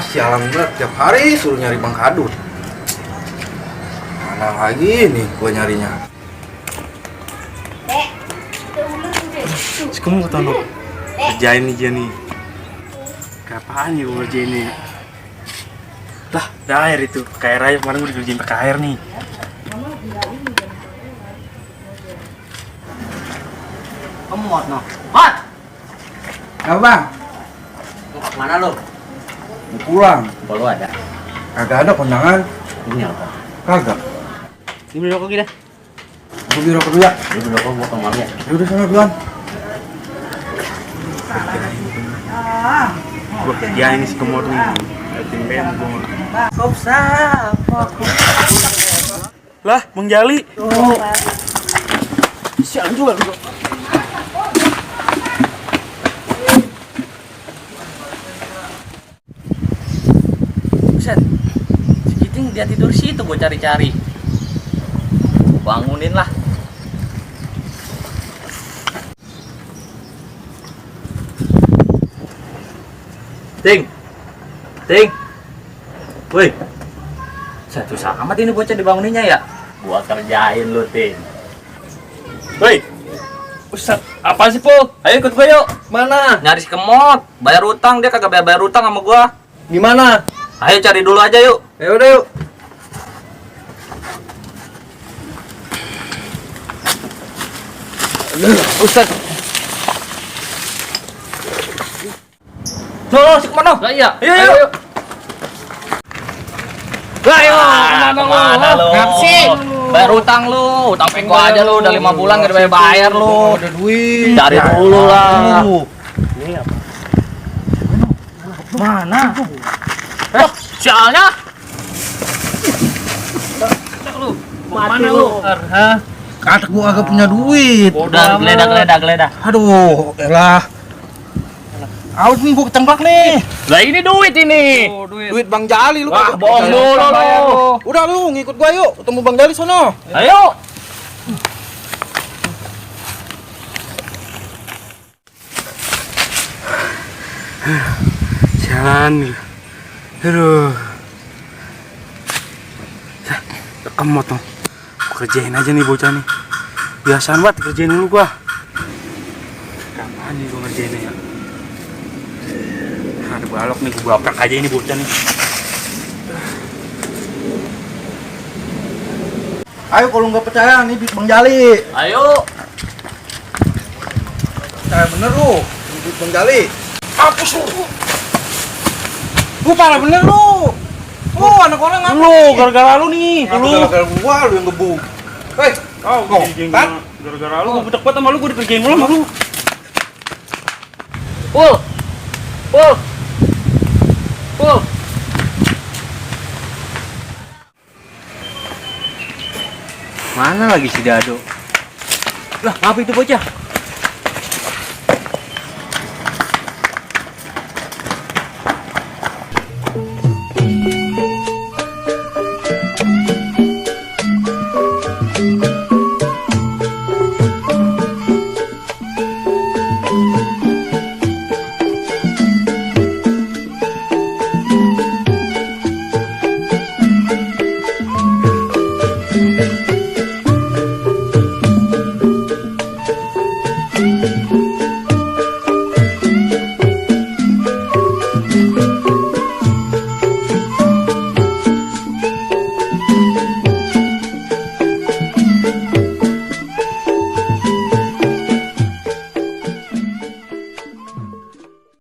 sialan banget, tiap hari suruh nyari Bang Kadut. Mana lagi nih gua nyarinya. Kamu kata lo kerjain nih dia nih. Kapan ya gue kerjain nih? Lah, udah air itu. Pakai air aja, kemarin gue dikerjain pakai air nih. Kamu mau no? Hot! Apa Bang? Mau kemana lo? Mau pulang. Kalau ada. Kagak ada kondangan. Ini apa? Kagak. Ini beli rokok kita. Aku beli rokok dulu ya. Ini beli rokok buat kemana ya? Ya udah sana duluan. Gue kerjain nih si kemot nih. Liatin bem gue. Lah, Bang Jali. Sialan juga lu. Buset. Si Kiting dia tidur situ gue cari-cari. Gua bangunin lah. Ting. Ting. Woi. Susah amat ini bocah dibanguninnya ya. Gua kerjain lu, Ting. Woi. Ustaz, apa sih, Po? Ayo ikut gua yuk. Mana? Nyari si Kemot, bayar utang, dia kagak bayar utang sama gua. Gimana? Ayo cari dulu aja yuk. Ya udah yuk. Ustaz. Loh, si Kemot. Lah iya. Ayo. Ayo, kemana lu? Ngapsi? Bayar utang lu, utang peko aja lu, udah 5 bulan gak dibayar lu. Ada duit. Cari dulu lah. Ini apa? Mana? Sialnya. Mana lu? Hah? Kata gua agak punya duit. Udah geledah. Aduh, elah. Awas nih gua kecengklak nih. Lah ini duit ini. Duit Bang Jali lu. Wah, kagak bohong bayar dulu bayar lu. Udah lu ngikut gua yuk, ketemu Bang Jali sono. Ayo. Jalan nih. Aduh. Kemot dong. Kerjain aja nih bocah nih. Biasaan banget kerjain dulu gua. Kapan nih gua ngerjainnya ya? Ada balok nih, gua baprak aja ini bocah nih. Ayo kalau nggak percaya nih duit Bang Jali. Ayo. Percaya bener lu. Duit Bang Jali. Hapus lu. Gua parah bener lu. Lu anak orang ngapa? Lu gara-gara lu nih. Gara-gara gua lu yang gebuk. Hei, Oh, kan? gara-gara lu gua betek banget sama lu, gua dikerjain mulu sama lu. Pul. Mana lagi si Dado? Lah, apa itu bocah?